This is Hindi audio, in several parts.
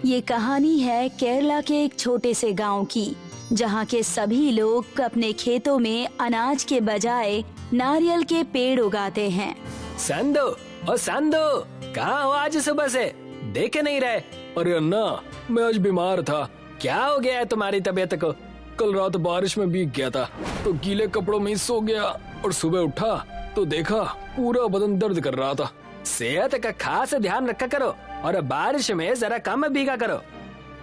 ये कहानी है केरला के एक छोटे से गांव की, जहां के सभी लोग अपने खेतों में अनाज के बजाय नारियल के पेड़ उगाते हैं। संदो, ओ संदो, कहाँ हो आज सुबह से? देखे नहीं रहे। अरे अन्ना, मैं आज बीमार था। क्या हो गया है तुम्हारी तबीयत को? कल रात बारिश में भीग गया था तो गीले कपड़ों में ही सो गया और सुबह उठा तो देखा पूरा बदन दर्द कर रहा था। सेहत का खास ध्यान रखा करो और बारिश में जरा कम भीगा करो।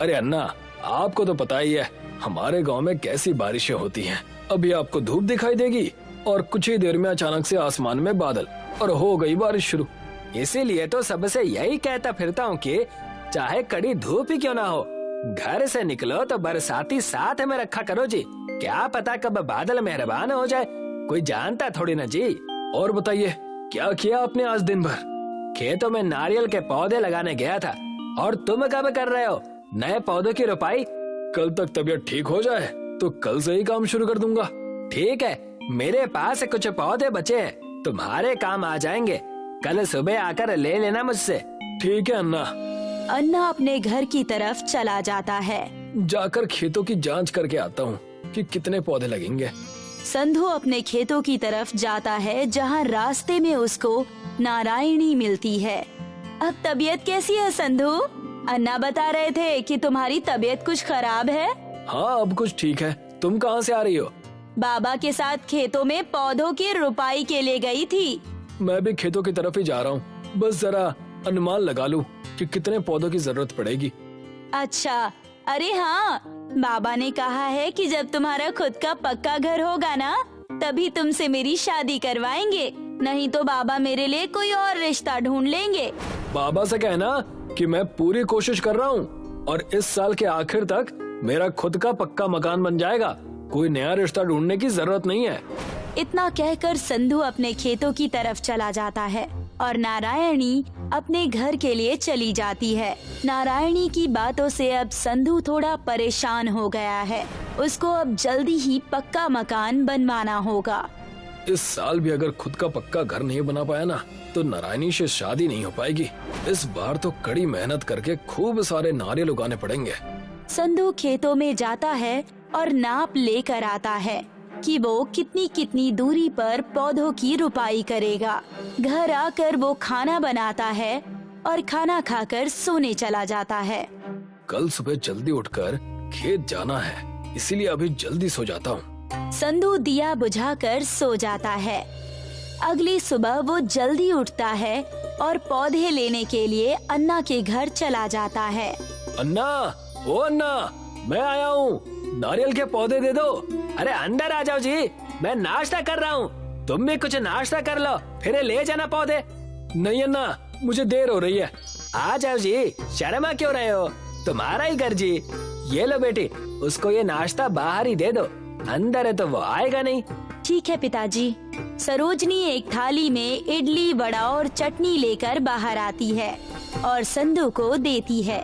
अरे अन्ना, आपको तो पता ही है हमारे गांव में कैसी बारिशें होती हैं। अभी आपको धूप दिखाई देगी और कुछ ही देर में अचानक से आसमान में बादल और हो गई बारिश शुरू। इसीलिए तो सबसे यही कहता फिरता हूँ कि चाहे कड़ी धूप ही क्यों ना हो, घर से निकलो तो बरसाती साथ में रखा करो जी। क्या पता कब बादल मेहरबान हो जाए, कोई जानता थोड़ी ना जी। और बताइए, क्या किया आपने आज दिन भर? खेतों में नारियल के पौधे लगाने गया था। और तुम कब कर रहे हो नए पौधों की रोपाई? कल तक तबीयत ठीक हो जाए तो कल से ही काम शुरू कर दूंगा। ठीक है, मेरे पास कुछ पौधे बचे हैं, तुम्हारे काम आ जाएंगे। कल सुबह आकर ले लेना मुझसे। ठीक है अन्ना। अन्ना अपने घर की तरफ चला जाता है। जाकर खेतों की जांच करके आता हूँ कि कितने पौधे लगेंगे। संधू अपने खेतों की तरफ जाता है, जहाँ रास्ते में उसको नारायणी मिलती है। अब तबीयत कैसी है संधू? अन्ना बता रहे थे कि तुम्हारी तबीयत कुछ खराब है। हाँ, अब कुछ ठीक है। तुम कहाँ से आ रही हो? बाबा के साथ खेतों में पौधों की रुपाई के लिए गई थी। मैं भी खेतों की तरफ ही जा रहा हूँ। बस जरा अनुमान लगा लूं कि कितने पौधों की जरूरत पड़ेगी। अच्छा, अरे हाँ, बाबा ने कहा है कि जब तुम्हारा खुद का पक्का घर होगा ना, तभी तुमसे मेरी शादी करवाएंगे, नहीं तो बाबा मेरे लिए कोई और रिश्ता ढूंढ लेंगे। बाबा से कहना कि मैं पूरी कोशिश कर रहा हूँ और इस साल के आखिर तक मेरा खुद का पक्का मकान बन जाएगा। कोई नया रिश्ता ढूंढने की जरूरत नहीं है। इतना कहकर संधू अपने खेतों की तरफ चला जाता है और नारायणी अपने घर के लिए चली जाती है। नारायणी की बातों से अब संधू थोड़ा परेशान हो गया है। उसको अब जल्दी ही पक्का मकान बनवाना होगा। इस साल भी अगर खुद का पक्का घर नहीं बना पाया ना, तो नारायणी से शादी नहीं हो पाएगी। इस बार तो कड़ी मेहनत करके खूब सारे नारियल उगाने पड़ेंगे। संधू खेतों में जाता है और नाप लेकर आता है कि वो कितनी कितनी दूरी पर पौधों की रुपाई करेगा। घर आकर वो खाना बनाता है और खाना खाकर सोने चला जाता है। कल सुबह जल्दी उठकर खेत जाना है, इसीलिए अभी जल्दी सो जाता हूँ। संधू दिया बुझाकर सो जाता है। अगली सुबह वो जल्दी उठता है और पौधे लेने के लिए अन्ना के घर चला जाता है। अन्ना, ओ अन्ना, मैं आया हूँ, नारियल के पौधे दे दो। अरे अंदर आ जाओ जी, मैं नाश्ता कर रहा हूँ। तुम भी कुछ नाश्ता कर लो, फिर ले जाना पौधे। नहीं अन्ना, मुझे देर हो रही है। आ जाओ जी, शर्मा क्यों रहे हो? तुम्हारा ही घर जी। ये लो बेटी, उसको ये नाश्ता बाहर ही दे दो, अंदर है तो वो आएगा नहीं। ठीक है पिताजी। सरोजनी एक थाली में इडली, वड़ा और चटनी लेकर बाहर आती है और संधू को देती है।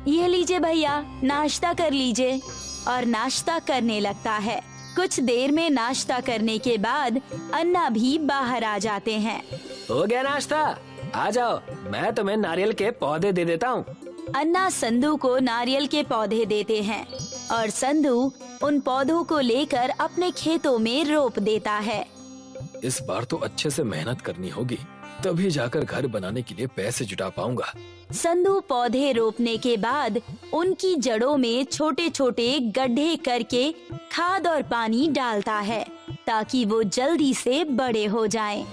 ये लीजिए भैया, नाश्ता कर लीजिए। और नाश्ता करने लगता है। कुछ देर में नाश्ता करने के बाद अन्ना भी बाहर आ जाते हैं। हो गया नाश्ता? आ जाओ, मैं तुम्हें नारियल के पौधे दे देता हूँ। अन्ना संधू को नारियल के पौधे देते हैं और संधू उन पौधों को लेकर अपने खेतों में रोप देता है। इस बार तो अच्छे से मेहनत करनी होगी, तभी जाकर घर बनाने के लिए पैसे जुटा पाऊंगा। संधू पौधे रोपने के बाद उनकी जड़ों में छोटे छोटे गड्ढे करके खाद और पानी डालता है, ताकि वो जल्दी से बड़े हो जाएं।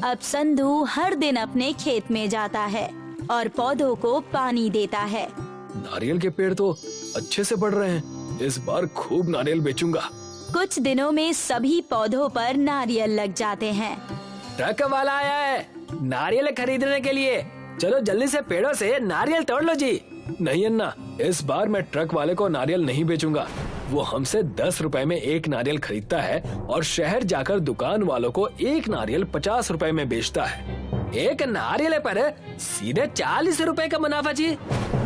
अब संधू हर दिन अपने खेत में जाता है और पौधों को पानी देता है। नारियल के पेड़ तो अच्छे से बढ़ रहे हैं, इस बार खूब नारियल बेचूंगा। कुछ दिनों में सभी पौधों पर नारियल लग जाते हैं। ट्रक वाला आया है नारियल खरीदने के लिए, चलो जल्दी से पेड़ों से नारियल तोड़ लो जी। नहीं अन्ना, इस बार मैं ट्रक वाले को नारियल नहीं बेचूंगा। वो हमसे 10 रुपए में एक नारियल खरीदता है और शहर जाकर दुकान वालों को एक नारियल 50 रुपए में बेचता है। एक नारियल पर सीधे 40 रुपए का मुनाफा जी।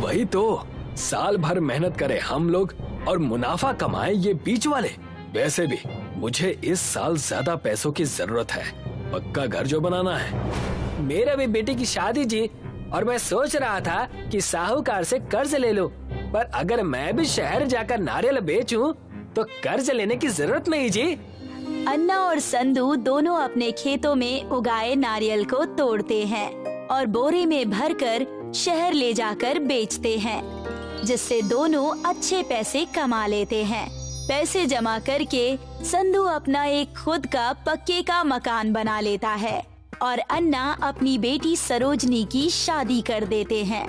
वही तो, साल भर मेहनत करे हम लोग और मुनाफा कमाए ये बीच वाले। वैसे भी मुझे इस साल ज्यादा पैसों की जरूरत है, पक्का घर जो बनाना है। मेरे भी बेटी की शादी जी, और मैं सोच रहा था कि साहूकार से कर्ज ले लूं, पर अगर मैं भी शहर जाकर नारियल बेचूं तो कर्ज लेने की जरूरत नहीं जी। अन्ना और संधू दोनों अपने खेतों में उगाए नारियल को तोड़ते हैं और बोरे में भरकर शहर ले जाकर बेचते हैं, जिससे दोनों अच्छे पैसे कमा लेते हैं। पैसे जमा करके संधू अपना एक खुद का पक्के का मकान बना लेता है और अन्ना अपनी बेटी सरोजनी की शादी कर देते हैं।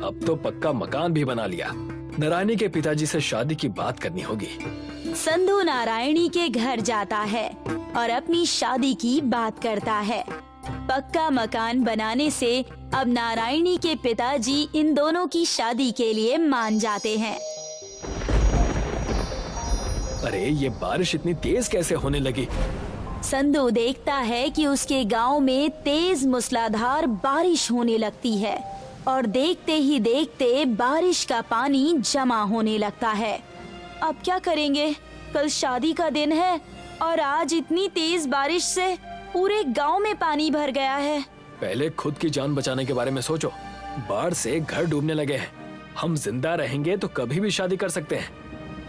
अब तो पक्का मकान भी बना लिया। नारायणी के पिताजी से शादी की बात करनी होगी। संधू नारायणी के घर जाता है और अपनी शादी की बात करता है। पक्का मकान बनाने से अब नारायणी के पिताजी इन दोनों की शादी के लिए मान जाते हैं। अरे ये बारिश इतनी तेज कैसे होने लगी? संधू देखता है कि उसके गांव में तेज मूसलाधार बारिश होने लगती है और देखते ही देखते बारिश का पानी जमा होने लगता है। अब क्या करेंगे? कल शादी का दिन है और आज इतनी तेज बारिश से पूरे गांव में पानी भर गया है। पहले खुद की जान बचाने के बारे में सोचो। बाढ़ से घर डूबने लगे हैं। हम जिंदा रहेंगे तो कभी भी शादी कर सकते हैं।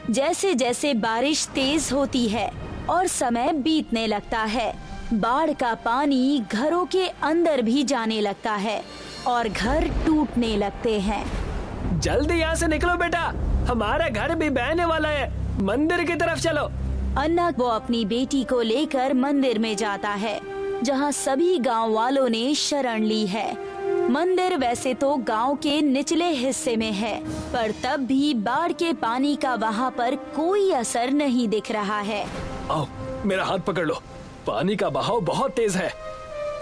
जैसे जैसे बारिश तेज होती है और समय बीतने लगता है, बाढ़ का पानी घरों के अंदर भी जाने लगता है और घर टूटने लगते हैं। जल्दी यहाँ से निकलो बेटा, हमारा घर भी बहने वाला है। मंदिर की तरफ चलो। अन्ना वो अपनी बेटी को लेकर मंदिर में जाता है, जहाँ सभी गांव वालों ने शरण ली है। मंदिर वैसे तो गांव के निचले हिस्से में है, पर तब भी बाढ़ के पानी का वहाँ पर कोई असर नहीं दिख रहा है। आओ, मेरा हाथ पकड़ लो। पानी का बहाव बहुत तेज है।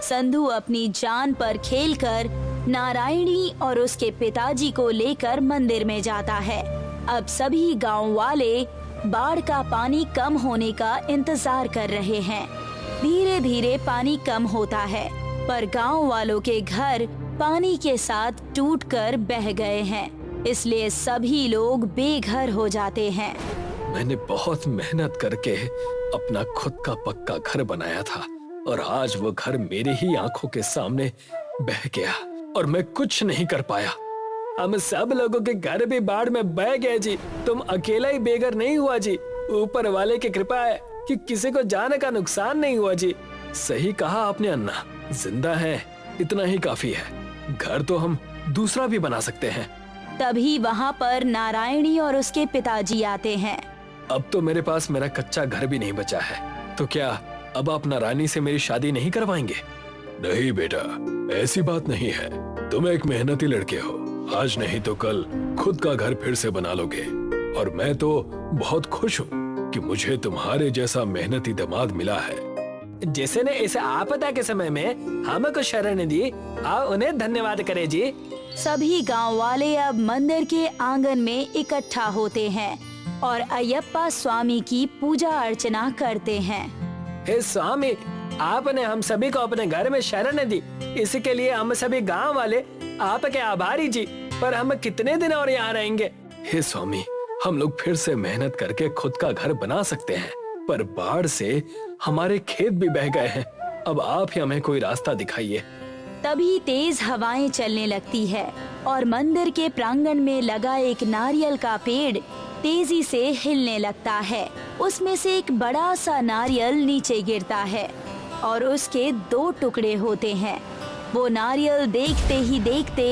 संधू अपनी जान पर खेलकर नारायणी और उसके पिताजी को लेकर मंदिर में जाता है। अब सभी गांव वाले बाढ़ का पानी कम होने का इंतजार कर रहे हैं। धीरे धीरे पानी कम होता है, पर गांव वालों के घर पानी के साथ टूटकर बह गए हैं, इसलिए सभी लोग बेघर हो जाते हैं। मैंने बहुत मेहनत करके अपना खुद का पक्का घर बनाया था और आज वो घर मेरे ही आंखों के सामने बह गया और मैं कुछ नहीं कर पाया। हम सब लोगों के घर भी बाढ़ में बह गए जी। तुम अकेला ही बेघर नहीं हुआ जी। ऊपर वाले की कृपा है कि किसी को जान का नुकसान नहीं हुआ जी। सही कहा आपने अन्ना, जिंदा है इतना ही काफी है। घर तो हम दूसरा भी बना सकते हैं। तभी वहाँ पर नारायणी और उसके पिताजी आते हैं। अब तो मेरे पास मेरा कच्चा घर भी नहीं बचा है, तो क्या अब आप नारायणी से मेरी शादी नहीं करवाएंगे? नहीं बेटा, ऐसी बात नहीं है। तुम एक मेहनती लड़के हो, आज नहीं तो कल खुद का घर फिर से बना लोगे। और मैं तो बहुत खुश हूँ कि मुझे तुम्हारे जैसा मेहनती दामाद मिला है। जिसने इस आपदा के समय में हमको शरण दी, आओ उन्हें धन्यवाद करें जी। सभी गांव वाले अब मंदिर के आंगन में इकट्ठा होते हैं और अयप्पा स्वामी की पूजा अर्चना करते हैं। हे स्वामी, आपने हम सभी को अपने घर में शरण दी, इसके लिए हम सभी गांव वाले आपके आभारी जी। पर हम कितने दिन और यहाँ रहेंगे? हे स्वामी, हम लोग फिर से मेहनत करके खुद का घर बना सकते हैं, पर बाढ़ से हमारे खेत भी बह गए हैं। अब आप ही हमें कोई रास्ता दिखाइए। तभी तेज हवाएं चलने लगती है और मंदिर के प्रांगण में लगा एक नारियल का पेड़ तेजी से हिलने लगता है। उसमें से एक बड़ा सा नारियल नीचे गिरता है और उसके 2 टुकड़े होते हैं। वो नारियल देखते ही देखते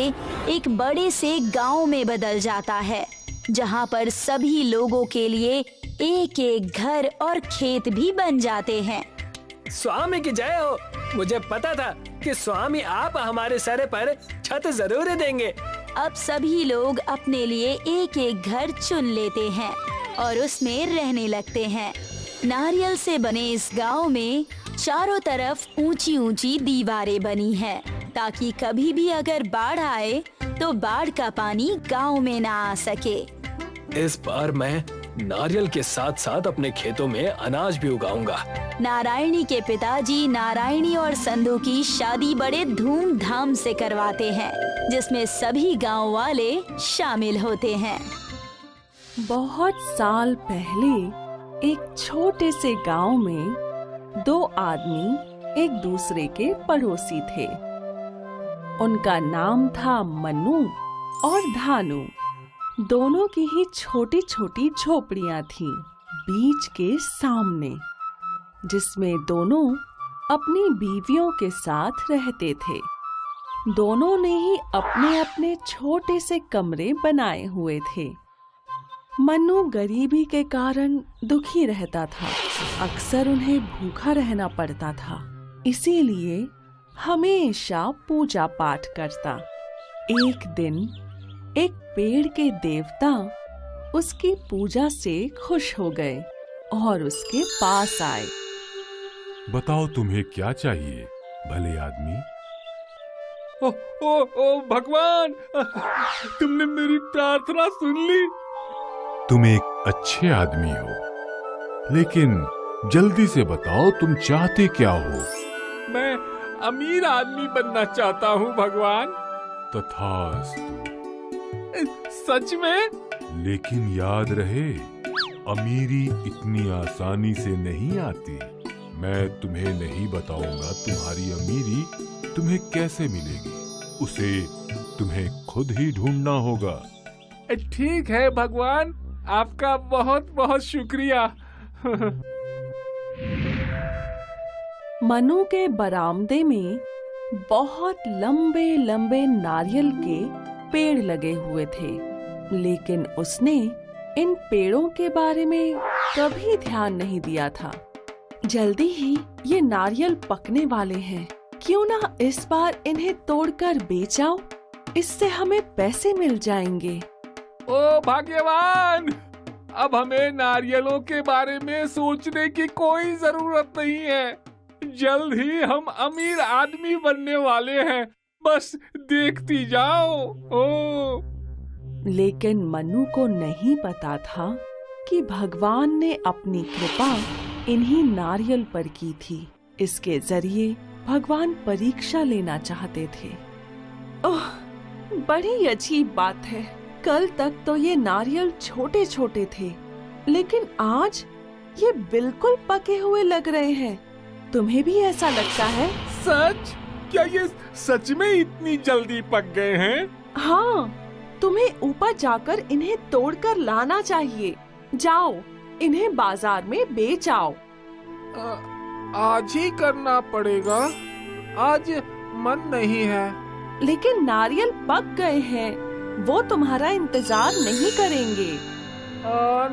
एक बड़े से गांव में बदल जाता है, जहां पर सभी लोगों के लिए एक एक घर और खेत भी बन जाते हैं। स्वामी की जय हो। मुझे पता था कि स्वामी आप हमारे सर पर छत जरूर देंगे। अब सभी लोग अपने लिए एक एक घर चुन लेते हैं और उसमें रहने लगते हैं। नारियल से बने इस गांव में चारों तरफ ऊंची ऊंची दीवारें बनी हैं, ताकि कभी भी अगर बाढ़ आए तो बाढ़ का पानी गांव में ना आ सके। इस बार मैं नारियल के साथ साथ अपने खेतों में अनाज भी उगाऊंगा। नारायणी के पिताजी नारायणी और संधू की शादी बड़े धूमधाम से करवाते हैं, जिसमें सभी गांव वाले शामिल होते हैं। बहुत साल पहले एक छोटे से गांव में 2 आदमी एक दूसरे के पड़ोसी थे। उनका नाम था मन्नू और धानु। दोनों की ही छोटी छोटी झोपड़ियां थीं बीच के सामने, जिसमें दोनों अपनी बीवियों के साथ रहते थे। दोनों ने ही अपने अपने छोटे से कमरे बनाए हुए थे। मन्नू गरीबी के कारण दुखी रहता था। अक्सर उन्हें भूखा रहना पड़ता था, इसीलिए हमेशा पूजा पाठ करता। एक दिन एक पेड़ के देवता उसकी पूजा से खुश हो गए और उसके पास आए। बताओ तुम्हें क्या चाहिए भले आदमी? ओ ओ ओ भगवान, तुमने मेरी प्रार्थना सुन ली। तुम एक अच्छे आदमी हो, लेकिन जल्दी से बताओ तुम चाहते क्या हो? मैं अमीर आदमी बनना चाहता हूँ भगवान। तथास्तु। सच में? लेकिन याद रहे, अमीरी इतनी आसानी से नहीं आती। मैं तुम्हें नहीं बताऊंगा तुम्हारी अमीरी तुम्हें कैसे मिलेगी, उसे तुम्हें खुद ही ढूंढना होगा। ठीक है भगवान, आपका बहुत बहुत शुक्रिया। मनु के बरामदे में बहुत लंबे लंबे नारियल के पेड़ लगे हुए थे, लेकिन उसने इन पेड़ों के बारे में कभी ध्यान नहीं दिया था। जल्दी ही ये नारियल पकने वाले हैं, क्यों ना इस बार इन्हें तोड़कर बेच आओ, इससे हमें पैसे मिल जाएंगे। ओ भाग्यवान, अब हमें नारियलों के बारे में सोचने की कोई जरूरत नहीं है। जल्द ही हम अमीर आदमी बनने वाले हैं, बस देखती जाओ। ओ लेकिन मनु को नहीं पता था कि भगवान ने अपनी कृपा इन्हीं नारियल पर की थी। इसके जरिए भगवान परीक्षा लेना चाहते थे। ओह, बड़ी अजीब बात है। कल तक तो ये नारियल छोटे छोटे थे, लेकिन आज ये बिल्कुल पके हुए लग रहे हैं। तुम्हें भी ऐसा लगता है? सच? क्या ये सच में इतनी जल्दी पक गए हैं? हाँ, तुम्हें ऊपर जाकर इन्हें तोड़कर लाना चाहिए। जाओ, इन्हें बाजार में बेच आओ। आज ही करना पड़ेगा, आज मन नहीं है। लेकिन नारियल पक गए हैं, वो तुम्हारा इंतजार नहीं करेंगे।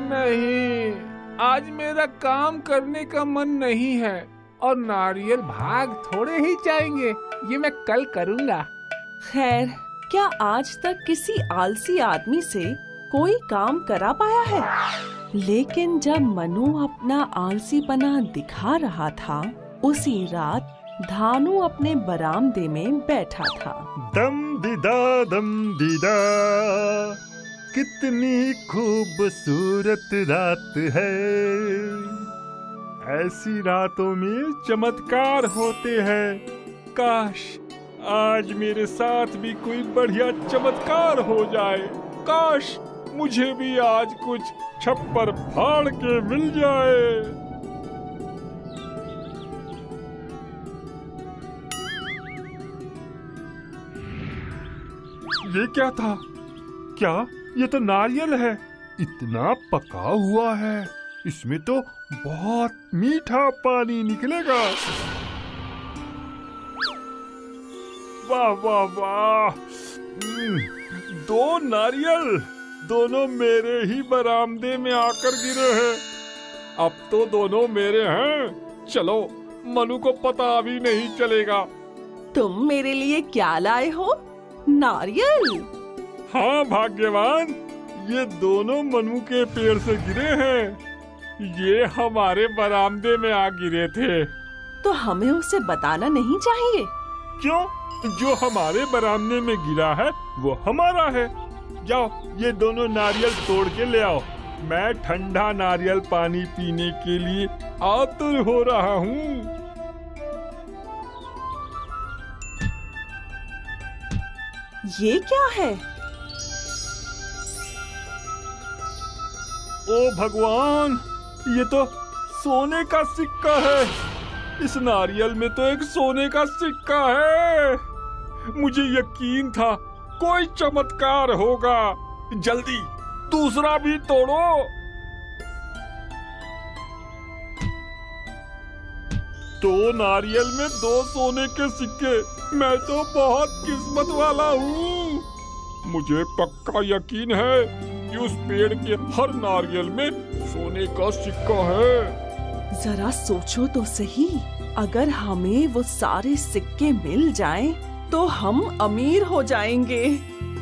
नहीं, आज मेरा काम करने का मन नहीं है और नारियल भाग थोड़े ही जाएंगे, ये मैं कल करूँगा। खैर, क्या आज तक किसी आलसी आदमी से कोई काम करा पाया है? लेकिन जब मनु अपना आलसीपना दिखा रहा था, उसी रात धानु अपने बरामदे में बैठा था। दम दीदा, कितनी खूबसूरत रात है। ऐसी रातों में चमत्कार होते हैं। काश आज मेरे साथ भी कोई बढ़िया चमत्कार हो जाए। काश मुझे भी आज कुछ छप्पर फाड़ के मिल जाए। ये क्या था? क्या ये तो नारियल है, इतना पका हुआ है, इसमें तो बहुत मीठा पानी निकलेगा। वाह वाह वाह, 2 नारियल, दोनों मेरे ही बरामदे में आकर गिरे हैं। अब तो दोनों मेरे हैं। चलो, मनु को पता भी नहीं चलेगा। तुम मेरे लिए क्या लाए हो? नारियल? हाँ भाग्यवान, ये दोनों मनु के पेड़ से गिरे हैं। ये हमारे बरामदे में आ गिरे थे। तो हमें उसे बताना नहीं चाहिए? क्यों? जो हमारे बरामदे में गिरा है वो हमारा है। जाओ, ये दोनों नारियल तोड़ के ले आओ। मैं ठंडा नारियल पानी पीने के लिए आतुर हो रहा हूँ। ये क्या है? ओ भगवान, ये तो सोने का सिक्का है। इस नारियल में तो एक सोने का सिक्का है। मुझे यकीन था कोई चमत्कार होगा। जल्दी दूसरा भी तोड़ो। दो नारियल में 2 सोने के सिक्के। मैं तो बहुत किस्मत वाला हूँ। मुझे पक्का यकीन है कि उस पेड़ के हर नारियल में सोने का सिक्का है। जरा सोचो तो सही, अगर हमें वो सारे सिक्के मिल जाएं, तो हम अमीर हो जाएंगे।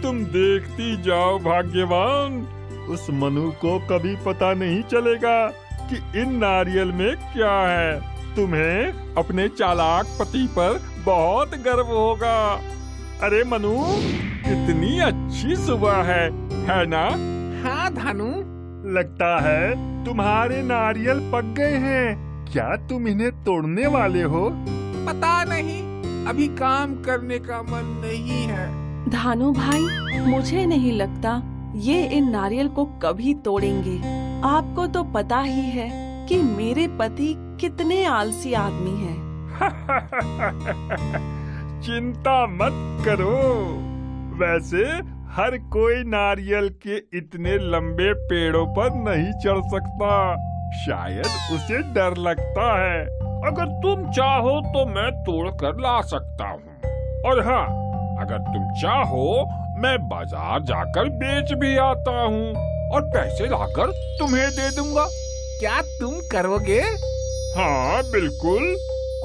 तुम देखती जाओ भाग्यवान, उस मनु को कभी पता नहीं चलेगा कि इन नारियल में क्या है। तुम्हें अपने चालाक पति पर बहुत गर्व होगा। अरे मनु, कितनी अच्छी सुबह है ना? हाँ धानु, लगता है तुम्हारे नारियल पक गए हैं। क्या तुम इन्हें तोड़ने वाले हो? पता नहीं, अभी काम करने का मन नहीं है। धानु भाई, मुझे नहीं लगता ये इन नारियल को कभी तोड़ेंगे। आपको तो पता ही है कि मेरे पति कितने आलसी आदमी हैं। चिंता मत करो। वैसे हर कोई नारियल के इतने लंबे पेड़ों पर नहीं चढ़ सकता। शायद उसे डर लगता है। अगर तुम चाहो तो मैं तोड़ कर ला सकता हूँ। और हाँ, अगर तुम चाहो मैं बाजार जाकर बेच भी आता हूँ और पैसे लाकर तुम्हें दे दूंगा। क्या तुम करोगे? हाँ बिल्कुल,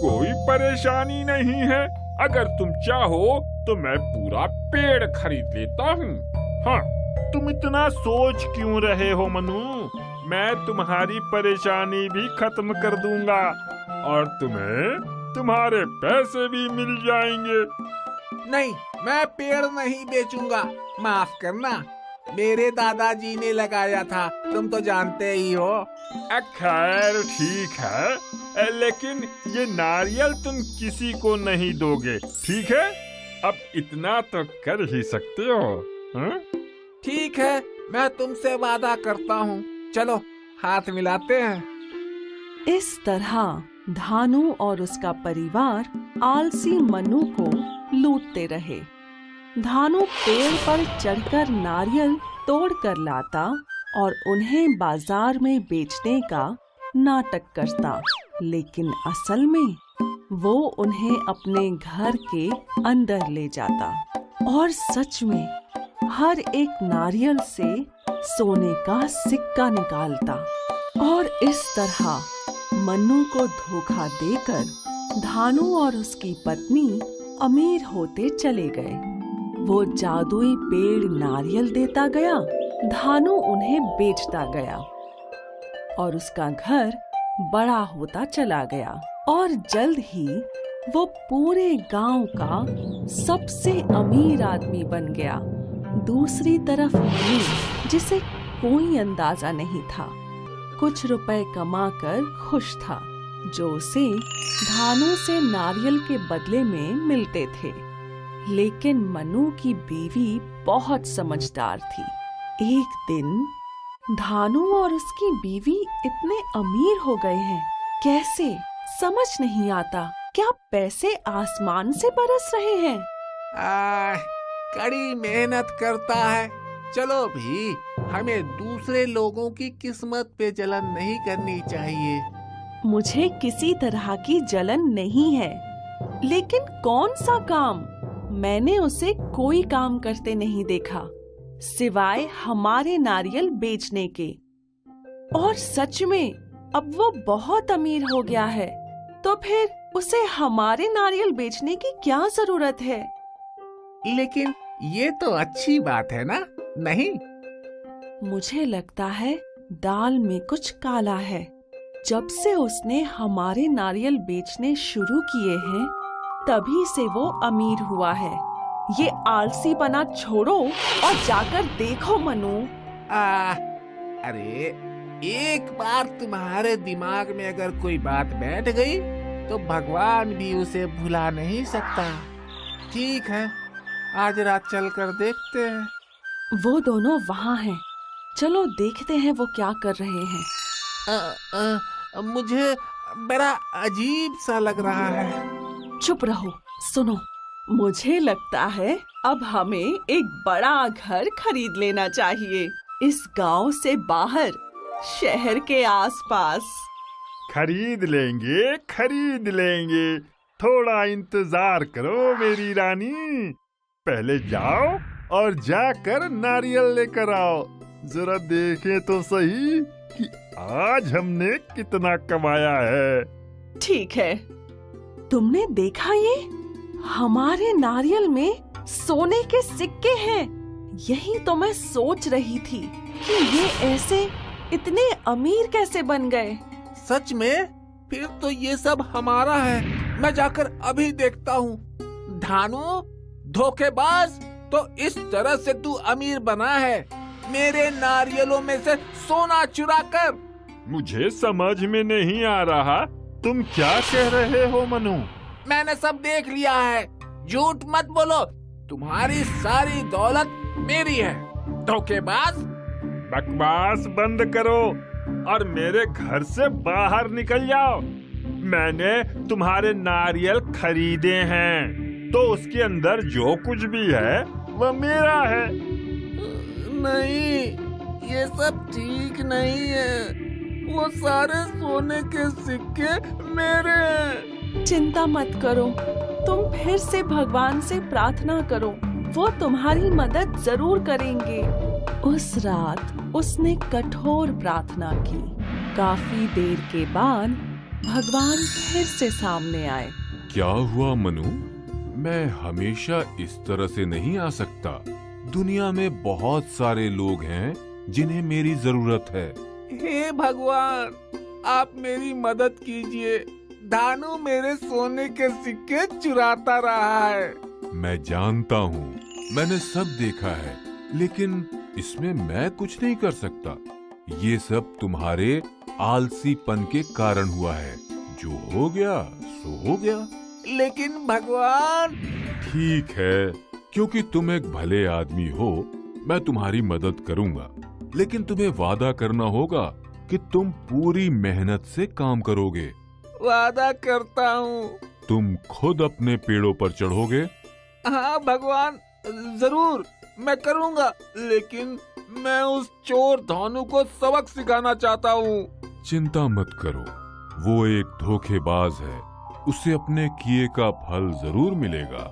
कोई परेशानी नहीं है। अगर तुम चाहो तो मैं पूरा पेड़ खरीद लेता हूँ। हाँ, तुम इतना सोच क्यों रहे हो मनु? मैं तुम्हारी परेशानी भी खत्म कर दूंगा और तुम्हें तुम्हारे पैसे भी मिल जाएंगे। नहीं, मैं पेड़ नहीं बेचूंगा। माफ करना, मेरे दादाजी ने लगाया था, तुम तो जानते ही हो। खैर ठीक है, लेकिन ये नारियल तुम किसी को नहीं दोगे, ठीक है? अब इतना तो कर ही सकते हो। हाँ? ठीक है, मैं तुमसे वादा करता हूँ। चलो हाथ मिलाते हैं। इस तरह धानु और उसका परिवार आलसी मनु को लूटते रहे। धानु पेड़ पर चढ़कर नारियल तोड़ कर लाता और उन्हें बाजार में बेचने का नाटक करता, लेकिन असल में वो उन्हें अपने घर के अंदर ले जाता और सच में हर एक नारियल से सोने का सिक्का निकालता। और इस तरह मन्नू को धोखा देकर धानु और उसकी पत्नी अमीर होते चले गए। वो जादुई पेड़ नारियल देता गया, धानु उन्हें बेचता गया और उसका घर बड़ा होता चला गया और जल्द ही वो पूरे गांव का सबसे अमीर आदमी बन गया। दूसरी तरफ मनु, जिसे कोई अंदाजा नहीं था, कुछ रुपए कमाकर खुश था, जो उसे धानु से नारियल के बदले में मिलते थे। लेकिन मनु की बीवी बहुत समझदार थी। एक दिन धानु और उसकी बीवी इतने अमीर हो गए हैं, कैसे समझ नहीं आता। क्या पैसे आसमान से बरस रहे हैं? कड़ी मेहनत करता है। चलो भी, हमें दूसरे लोगों की किस्मत पे जलन नहीं करनी चाहिए। मुझे किसी तरह की जलन नहीं है, लेकिन कौन सा काम? मैंने उसे कोई काम करते नहीं देखा, सिवाय हमारे नारियल बेचने के। और सच में अब वो बहुत अमीर हो गया है, तो फिर उसे हमारे नारियल बेचने की क्या जरूरत है? लेकिन ये तो अच्छी बात है ना, नहीं? मुझे लगता है दाल में कुछ काला है। जब से उसने हमारे नारियल बेचने शुरू किए हैं, तभी से वो अमीर हुआ है। ये आलसीपना छोड़ो और जाकर देखो मनु। अरे, एक बार तुम्हारे दिमाग में अगर कोई बात बैठ गई तो भगवान भी उसे भुला नहीं सकता। ठीक है, आज रात चलकर देखते हैं। वो दोनों वहाँ हैं। चलो देखते हैं वो क्या कर रहे हैं। मुझे बड़ा अजीब सा लग रहा है। चुप रहो। सुनो, मुझे लगता है अब हमें एक बड़ा घर खरीद लेना चाहिए, इस गांव से बाहर, शहर के आसपास। खरीद लेंगे। थोड़ा इंतजार करो मेरी रानी। पहले जाओ और जाकर नारियल लेकर आओ। जरा देखें तो सही कि आज हमने कितना कमाया है। ठीक है। तुमने देखा ये? हमारे नारियल में सोने के सिक्के हैं। यही तो मैं सोच रही थी कि ये ऐसे इतने अमीर कैसे बन गए। सच में? फिर तो ये सब हमारा है। मैं जाकर अभी देखता हूँ। धानु, धोखेबाज, तो इस तरह से तू अमीर बना है, मेरे नारियलों में से सोना चुरा कर। मुझे समझ में नहीं आ रहा तुम क्या कह रहे हो मनु। मैंने सब देख लिया है। झूठ मत बोलो। तुम्हारी सारी दौलत मेरी है, धोखेबाज। बकवास बंद करो और मेरे घर से बाहर निकल जाओ। मैंने तुम्हारे नारियल खरीदे हैं, तो उसके अंदर जो कुछ भी है वह मेरा है। नहीं, ये सब ठीक नहीं है। वो सारे सोने के सिक्के मेरे हैं। चिंता मत करो, तुम फिर से भगवान से प्रार्थना करो, वो तुम्हारी मदद जरूर करेंगे। उस रात उसने कठोर प्रार्थना की। काफी देर के बाद भगवान फिर से सामने आए। क्या हुआ मनु? मैं हमेशा इस तरह से नहीं आ सकता। दुनिया में बहुत सारे लोग हैं जिन्हें मेरी जरूरत है। हे भगवान, आप मेरी मदद कीजिए। धानु मेरे सोने के सिक्के चुराता रहा है। मैं जानता हूँ, मैंने सब देखा है, लेकिन इसमें मैं कुछ नहीं कर सकता। ये सब तुम्हारे आलसीपन के कारण हुआ है। जो हो गया सो हो गया। लेकिन भगवान। ठीक है, क्योंकि तुम एक भले आदमी हो, मैं तुम्हारी मदद करूंगा, लेकिन तुम्हें वादा करना होगा कि तुम पूरी मेहनत से काम करोगे। वादा करता हूँ। तुम खुद अपने पेड़ों पर चढ़ोगे? हाँ भगवान, जरूर मैं करूँगा, लेकिन मैं उस चोर धानु को सबक सिखाना चाहता हूँ। चिंता मत करो, वो एक धोखेबाज है, उसे अपने किए का फल जरूर मिलेगा।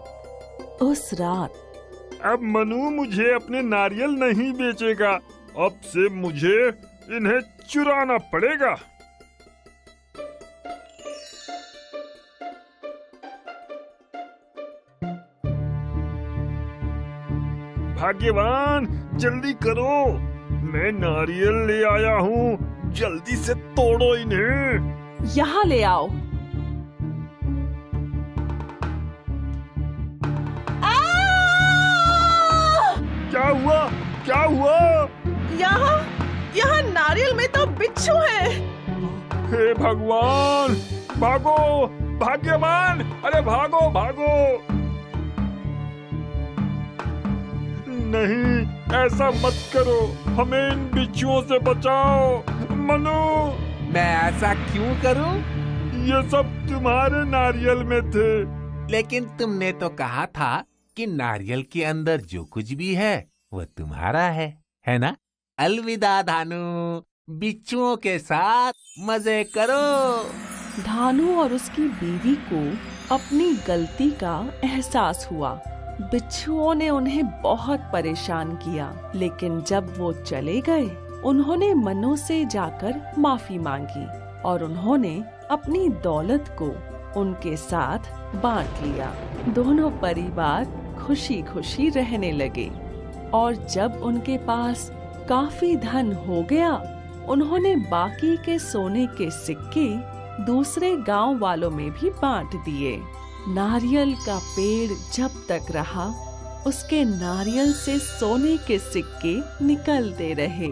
उस रात अब मनु मुझे अपने नारियल नहीं बेचेगा। अब से मुझे इन्हें चुराना पड़ेगा। भाग्यवान, जल्दी करो, मैं नारियल ले आया हूँ। जल्दी से तोड़ो इन्हें। यहाँ ले आओ। क्या हुआ? क्या हुआ? यहाँ नारियल में तो बिच्छू है। हे भगवान, भागो, भाग्यवान, अरे भागो भागो। नहीं, ऐसा मत करो, हमें इन बिच्छुओं से बचाओ। मनु, मैं ऐसा क्यों करूं? ये सब तुम्हारे नारियल में थे। लेकिन तुमने तो कहा था कि नारियल के अंदर जो कुछ भी है वो तुम्हारा है ना? अलविदा धानु, बिच्छुओं के साथ मजे करो। धानु और उसकी बीवी को अपनी गलती का एहसास हुआ। बिच्छुओं ने उन्हें बहुत परेशान किया, लेकिन जब वो चले गए, उन्होंने मनु से जाकर माफी मांगी और उन्होंने अपनी दौलत को उनके साथ बांट लिया। दोनों परिवार खुशी खुशी रहने लगे और जब उनके पास काफी धन हो गया, उन्होंने बाकी के सोने के सिक्के दूसरे गांव वालों में भी बांट दिए। नारियल का पेड़ जब तक रहा, उसके नारियल से सोने के सिक्के निकलते रहे।